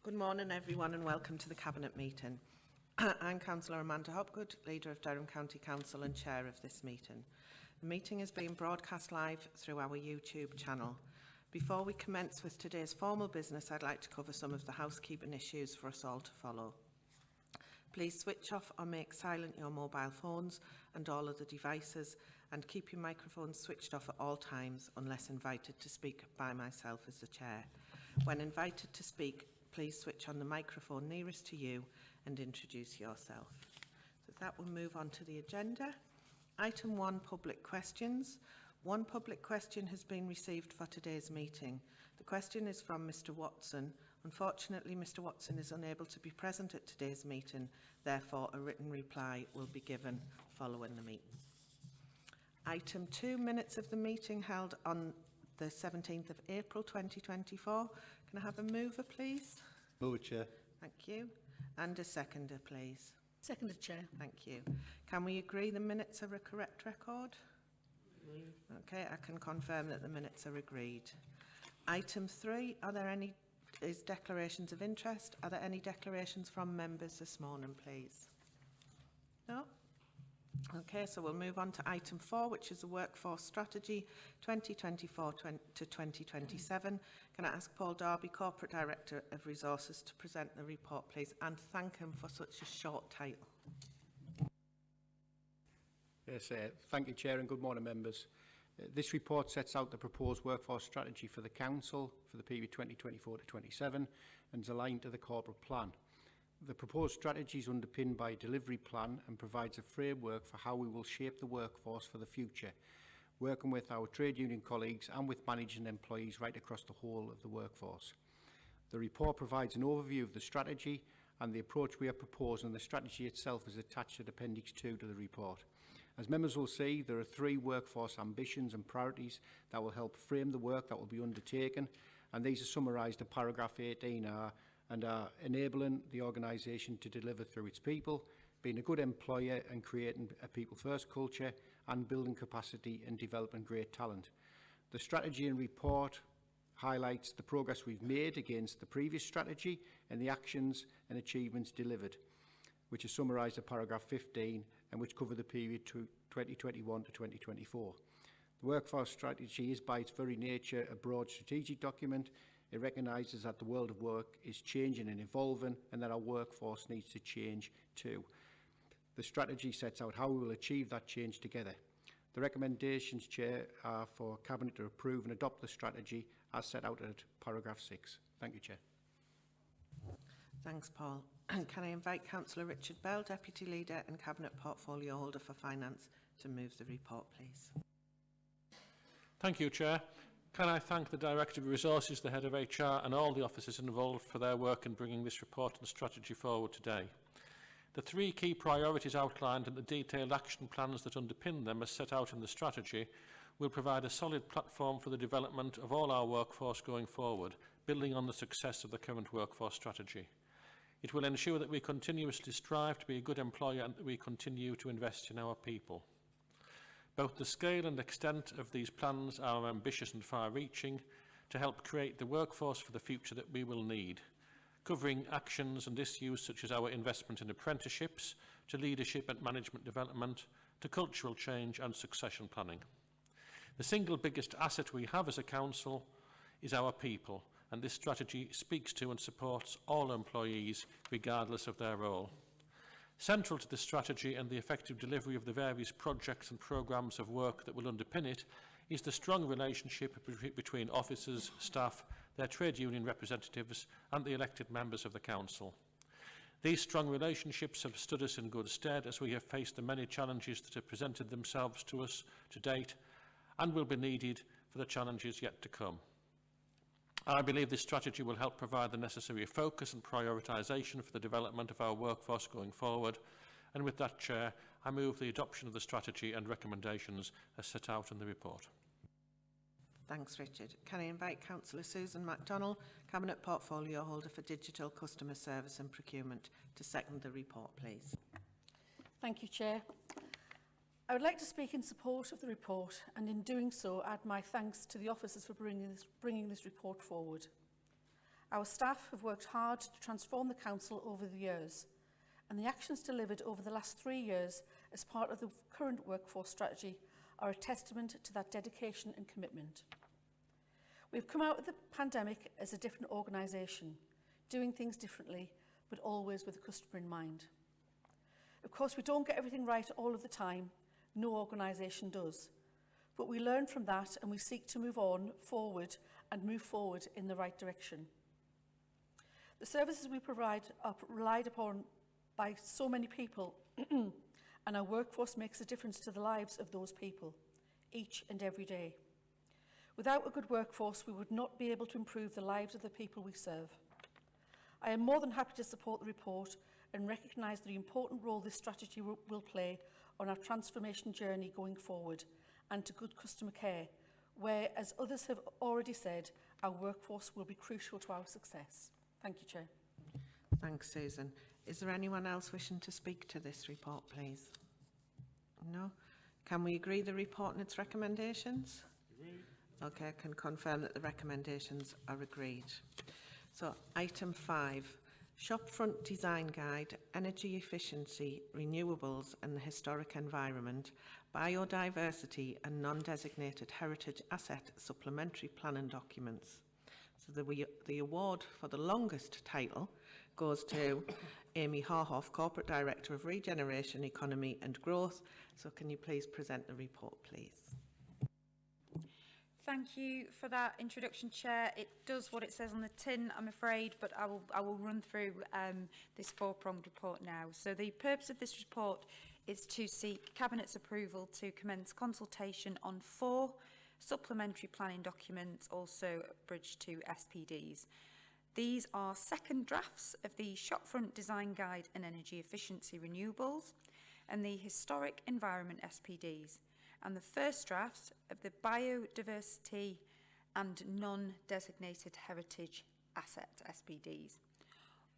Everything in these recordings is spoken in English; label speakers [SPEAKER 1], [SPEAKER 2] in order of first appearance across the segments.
[SPEAKER 1] Good morning everyone and welcome to the Cabinet meeting. I'm Councillor Amanda Hopgood, Leader of Durham County Council and Chair of this meeting. The meeting is being broadcast live through our YouTube channel. Before we commence with today's formal business, I'd like to cover some of the housekeeping issues for us all to follow. Please switch off or make silent your mobile phones and all other devices, and keep your microphones switched off at all times unless invited to speak by myself as the Chair. When invited to speak, please switch on the microphone nearest to you and introduce yourself. So with that, we'll move on to the agenda. Item 1, public questions. One public question has been received for today's meeting. The question is from Mr. Watson. Unfortunately, Mr. Watson is unable to be present at today's meeting, therefore a written reply will be given following the meeting. Item 2, minutes of the meeting held on the 17th of April 2024. Can I have a mover, please?
[SPEAKER 2] Move it, Chair.
[SPEAKER 1] Thank you. And a seconder, please.
[SPEAKER 3] Seconded, Chair.
[SPEAKER 1] Thank you. Can we agree the minutes are a correct record? Okay, I can confirm that the minutes are agreed. Item 3, is declarations of interest. Are there any declarations from members this morning, please? No? Okay, so we'll move on to item 4, which is the Workforce Strategy 2024 to 2027. Can I ask Paul Darby, Corporate Director of Resources, to present the report, please, and thank him for such a short title.
[SPEAKER 4] Yes, thank you, Chair, and good morning, members. This report sets out the proposed workforce strategy for the Council for the period 2024 to 27 and is aligned to the corporate plan. The proposed strategy is underpinned by a delivery plan and provides a framework for how we will shape the workforce for the future, working with our trade union colleagues and with managing employees right across the whole of the workforce. The report provides an overview of the strategy and the approach we are proposing. The strategy itself is attached at Appendix 2 to the report. As members will see, there are 3 workforce ambitions and priorities that will help frame the work that will be undertaken, and these are summarised in paragraph 18R and are enabling the organisation to deliver through its people, being a good employer and creating a people-first culture, and building capacity and developing great talent. The strategy and report highlights the progress we've made against the previous strategy and the actions and achievements delivered, which is summarised in paragraph 15 and which cover the period to 2021 to 2024. The workforce strategy is by its very nature a broad strategic document. It recognises that the world of work is changing and evolving and that our workforce needs to change too. The strategy sets out how we will achieve that change together. The recommendations, Chair, are for Cabinet to approve and adopt the strategy as set out at paragraph 6. Thank you, Chair.
[SPEAKER 1] Thanks, Paul. Can I invite Councillor Richard Bell, Deputy Leader and Cabinet Portfolio Holder for Finance, to move the report, please?
[SPEAKER 5] Thank you, Chair. Can I thank the Director of Resources, the Head of HR and all the officers involved for their work in bringing this report and strategy forward today. The 3 key priorities outlined and the detailed action plans that underpin them as set out in the strategy will provide a solid platform for the development of all our workforce going forward, building on the success of the current workforce strategy. It will ensure that we continuously strive to be a good employer and that we continue to invest in our people. Both the scale and extent of these plans are ambitious and far-reaching to help create the workforce for the future that we will need, covering actions and issues such as our investment in apprenticeships, to leadership and management development, to cultural change and succession planning. The single biggest asset we have as a council is our people, and this strategy speaks to and supports all employees regardless of their role. Central to the strategy and the effective delivery of the various projects and programmes of work that will underpin it is the strong relationship between officers, staff, their trade union representatives and the elected members of the Council. These strong relationships have stood us in good stead as we have faced the many challenges that have presented themselves to us to date and will be needed for the challenges yet to come. I believe this strategy will help provide the necessary focus and prioritisation for the development of our workforce going forward. And with that, Chair, I move the adoption of the strategy and recommendations as set out in the report.
[SPEAKER 1] Thanks, Richard. Can I invite Councillor Susan MacDonald, Cabinet Portfolio Holder for Digital Customer Service and Procurement, to second the report, please.
[SPEAKER 3] Thank you, Chair. I would like to speak in support of the report and in doing so add my thanks to the officers for bringing this report forward. Our staff have worked hard to transform the council over the years, and the actions delivered over the last 3 years as part of the current workforce strategy are a testament to that dedication and commitment. We've come out of the pandemic as a different organisation, doing things differently, but always with the customer in mind. Of course, we don't get everything right all of the time. No organisation does. But we learn from that and we seek to move forward in the right direction. The services we provide are relied upon by so many people and our workforce makes a difference to the lives of those people each and every day. Without a good workforce, we would not be able to improve the lives of the people we serve. I am more than happy to support the report and recognise the important role this strategy will play on our transformation journey going forward and to good customer care, where, as others have already said, our workforce will be crucial to our success. Thank you, Chair.
[SPEAKER 1] Thanks, Susan. Is there anyone else wishing to speak to this report, please? No? Can we agree the report and its recommendations? Agreed. Okay, I can confirm that the recommendations are agreed. So, item 5, Shopfront Design Guide, Energy Efficiency, Renewables and the Historic Environment, Biodiversity and Non-Designated Heritage Asset Supplementary Planning Documents. So the award for the longest title goes to Amy Harhoff, Corporate Director of Regeneration, Economy and Growth. So can you please present the report, please?
[SPEAKER 2] Thank you for that introduction, Chair. It does what it says on the tin, I'm afraid, but I will run through this four-pronged report now. So the purpose of this report is to seek Cabinet's approval to commence consultation on 4 supplementary planning documents, also bridged to SPDs. These are second drafts of the Shopfront Design Guide and Energy Efficiency Renewables and the Historic Environment SPDs, and the first draft of the Biodiversity and Non-Designated Heritage Asset SPDs.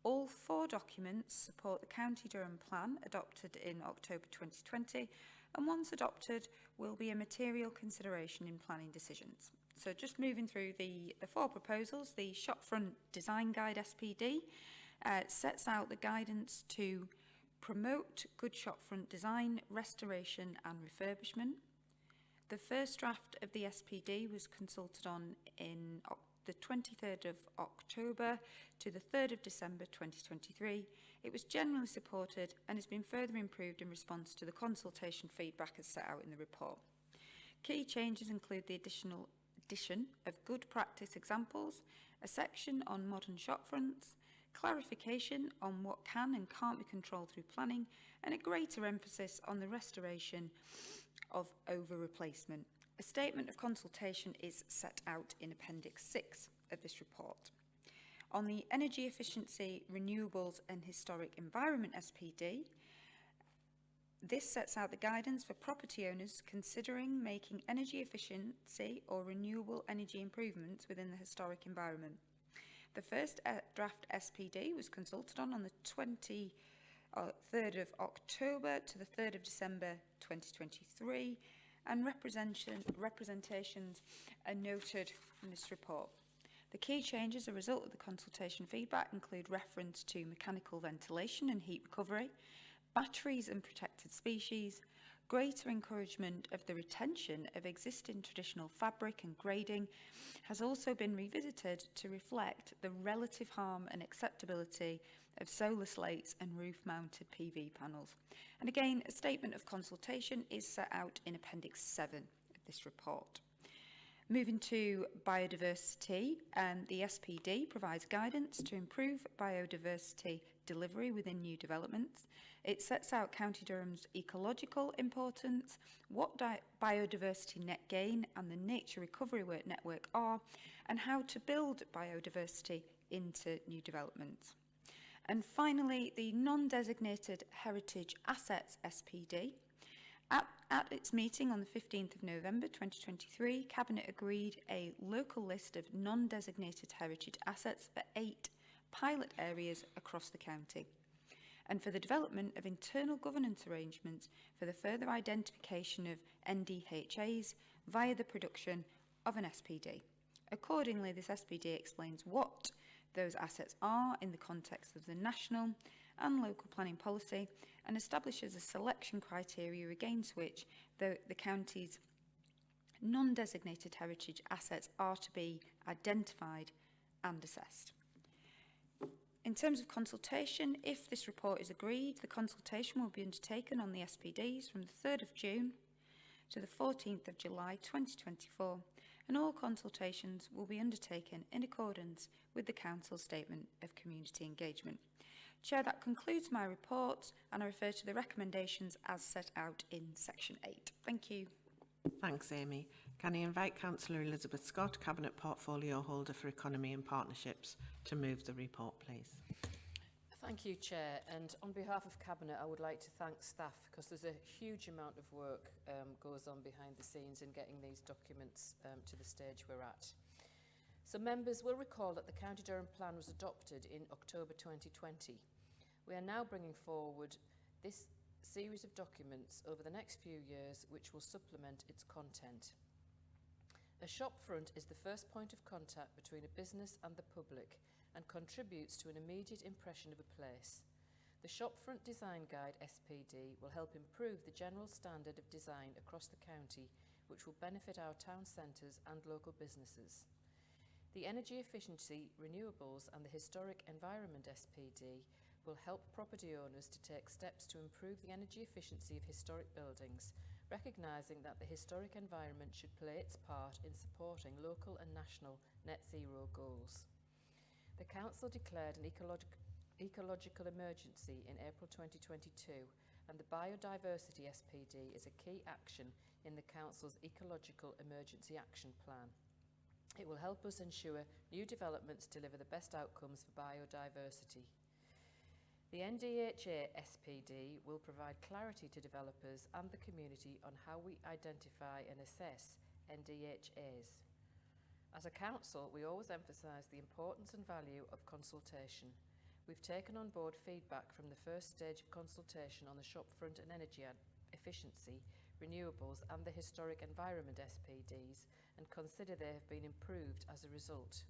[SPEAKER 2] All 4 documents support the County Durham Plan adopted in October 2020, and once adopted will be a material consideration in planning decisions. So just moving through the 4 proposals, the Shopfront Design Guide SPD sets out the guidance to promote good shopfront design, restoration and refurbishment. The first draft of the SPD was consulted on in the 23rd of October to the 3rd of December 2023. It was generally supported and has been further improved in response to the consultation feedback as set out in the report. Key changes include the addition of good practice examples, a section on modern shopfronts, clarification on what can and can't be controlled through planning, and a greater emphasis on the restoration of over-replacement. A statement of consultation is set out in Appendix 6 of this report. On the Energy Efficiency, Renewables and Historic Environment SPD, this sets out the guidance for property owners considering making energy efficiency or renewable energy improvements within the historic environment. The first draft SPD was consulted on the 23rd of October to the 3rd of December 2023, and representations are noted in this report. The key changes as a result of the consultation feedback include reference to mechanical ventilation and heat recovery, batteries and protected species, greater encouragement of the retention of existing traditional fabric and grading has also been revisited to reflect the relative harm and acceptability of solar slates and roof-mounted PV panels. And again, a statement of consultation is set out in Appendix 7 of this report. Moving to biodiversity, the SPD provides guidance to improve biodiversity delivery within new developments. It sets out County Durham's ecological importance, what biodiversity net gain and the nature recovery network are, and how to build biodiversity into new developments. And finally, the Non-Designated Heritage Assets SPD. At its meeting on the 15th of November 2023, Cabinet agreed a local list of non-designated heritage assets for 8 pilot areas across the county, and for the development of internal governance arrangements for the further identification of NDHAs via the production of an SPD. Accordingly, this SPD explains what those assets are in the context of the national and local planning policy, and establishes a selection criteria against which the county's non-designated heritage assets are to be identified and assessed. In terms of consultation, if this report is agreed, the consultation will be undertaken on the SPDs from the 3rd of June to the 14th of July 2024, and all consultations will be undertaken in accordance with the Council's Statement of Community Engagement. Chair, that concludes my report, and I refer to the recommendations as set out in section 8. Thank you.
[SPEAKER 1] Thanks, Amy. Can I invite Councillor Elizabeth Scott, Cabinet Portfolio Holder for Economy and Partnerships, to move the report, please?
[SPEAKER 6] Thank you, Chair. And on behalf of Cabinet, I would like to thank staff, because there's a huge amount of work goes on behind the scenes in getting these documents to the stage we're at. So members will recall that the County Durham Plan was adopted in October 2020. We are now bringing forward this series of documents over the next few years which will supplement its content. A shopfront is the first point of contact between a business and the public and contributes to an immediate impression of a place. The Shopfront Design Guide SPD will help improve the general standard of design across the county, which will benefit our town centres and local businesses. The Energy Efficiency, Renewables and the Historic Environment SPD will help property owners to take steps to improve the energy efficiency of historic buildings, recognising that the historic environment should play its part in supporting local and national net zero goals. The Council declared an ecological emergency in April 2022, and the Biodiversity SPD is a key action in the Council's Ecological Emergency Action Plan. It will help us ensure new developments deliver the best outcomes for biodiversity. The NDHA SPD will provide clarity to developers and the community on how we identify and assess NDHAs. As a council, we always emphasise the importance and value of consultation. We've taken on board feedback from the first stage of consultation on the shopfront and energy efficiency, renewables and the historic environment SPDs, and consider they have been improved as a result.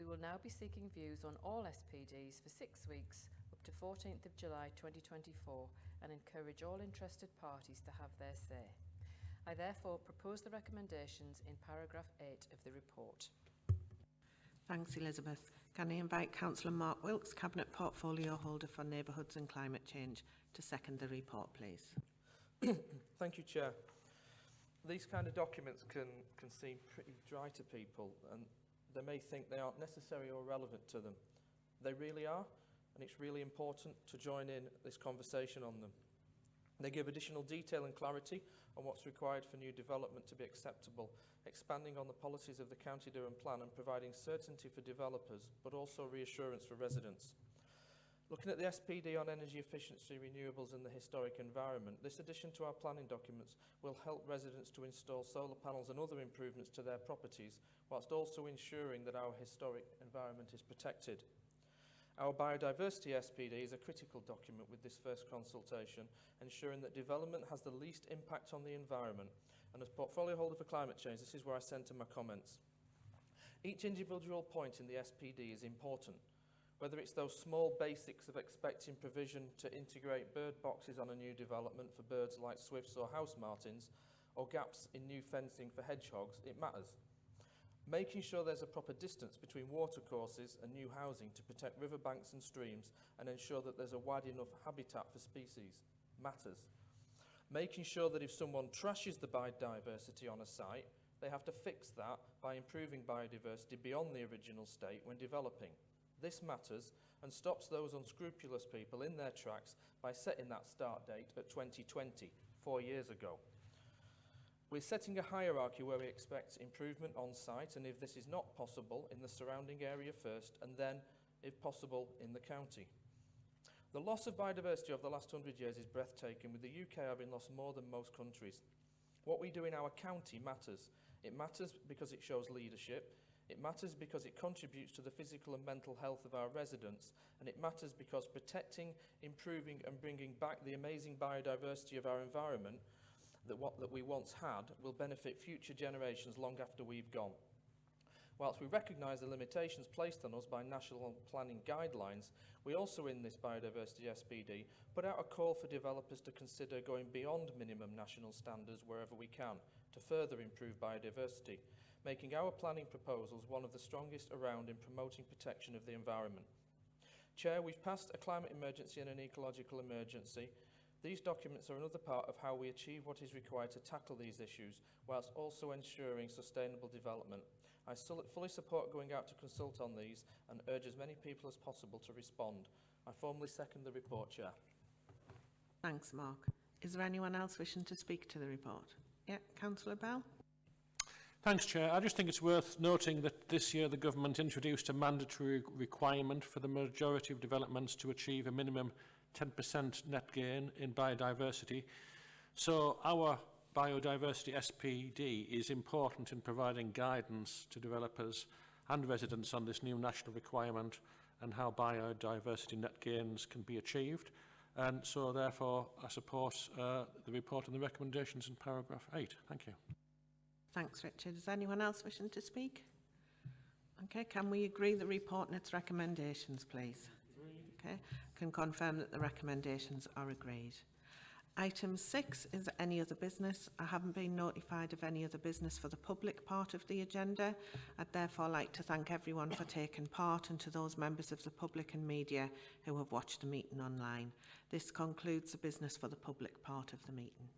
[SPEAKER 6] We will now be seeking views on all SPDs for 6 weeks up to 14th of July 2024 and encourage all interested parties to have their say. I therefore propose the recommendations in paragraph 8 of the report.
[SPEAKER 1] Thanks, Elizabeth. Can I invite Councillor Mark Wilkes, Cabinet Portfolio Holder for Neighbourhoods and Climate Change, to second the report, please?
[SPEAKER 7] Thank you, Chair. These kind of documents can seem pretty dry to people, and they may think they aren't necessary or relevant to them. They really are, and it's really important to join in this conversation on them. They give additional detail and clarity on what's required for new development to be acceptable, expanding on the policies of the County Durham Plan and providing certainty for developers, but also reassurance for residents. Looking at the SPD on energy efficiency, renewables and the historic environment, this addition to our planning documents will help residents to install solar panels and other improvements to their properties, whilst also ensuring that our historic environment is protected. Our biodiversity SPD is a critical document with this first consultation, ensuring that development has the least impact on the environment. And as portfolio holder for climate change, this is where I centre my comments. Each individual point in the SPD is important, whether it's those small basics of expecting provision to integrate bird boxes on a new development for birds like swifts or house martins, or gaps in new fencing for hedgehogs, it matters. Making sure there's a proper distance between watercourses and new housing to protect riverbanks and streams and ensure that there's a wide enough habitat for species matters. Making sure that if someone trashes the biodiversity on a site, they have to fix that by improving biodiversity beyond the original state when developing. This matters and stops those unscrupulous people in their tracks by setting that start date at 2020, 4 years ago. We're setting a hierarchy where we expect improvement on site, and if this is not possible, in the surrounding area first, and then, if possible, in the county. The loss of biodiversity over the last 100 years is breathtaking, with the UK having lost more than most countries. What we do in our county matters. It matters because it shows leadership. It matters because it contributes to the physical and mental health of our residents, and it matters because protecting, improving and bringing back the amazing biodiversity of our environment that we once had will benefit future generations long after we've gone. Whilst we recognise the limitations placed on us by national planning guidelines, we also in this Biodiversity SPD put out a call for developers to consider going beyond minimum national standards wherever we can to further improve biodiversity, making our planning proposals one of the strongest around in promoting protection of the environment. Chair, we've passed a climate emergency and an ecological emergency. These documents are another part of how we achieve what is required to tackle these issues, whilst also ensuring sustainable development. I fully support going out to consult on these and urge as many people as possible to respond. I formally second the report, Chair.
[SPEAKER 1] Thanks, Mark. Is there anyone else wishing to speak to the report? Yeah, Councillor Bell.
[SPEAKER 5] Thanks, Chair. I just think it's worth noting that this year the government introduced a mandatory requirement for the majority of developments to achieve a minimum 10% net gain in biodiversity. So our Biodiversity SPD is important in providing guidance to developers and residents on this new national requirement and how biodiversity net gains can be achieved. And so therefore I support the report and the recommendations in paragraph 8. Thank you.
[SPEAKER 1] Thanks, Richard. Is anyone else wishing to speak? Okay, can we agree the report and its recommendations, please? Okay, can confirm that the recommendations are agreed. Item 6 is any other business. I haven't been notified of any other business for the public part of the agenda. I'd therefore like to thank everyone for taking part and to those members of the public and media who have watched the meeting online. This concludes the business for the public part of the meeting.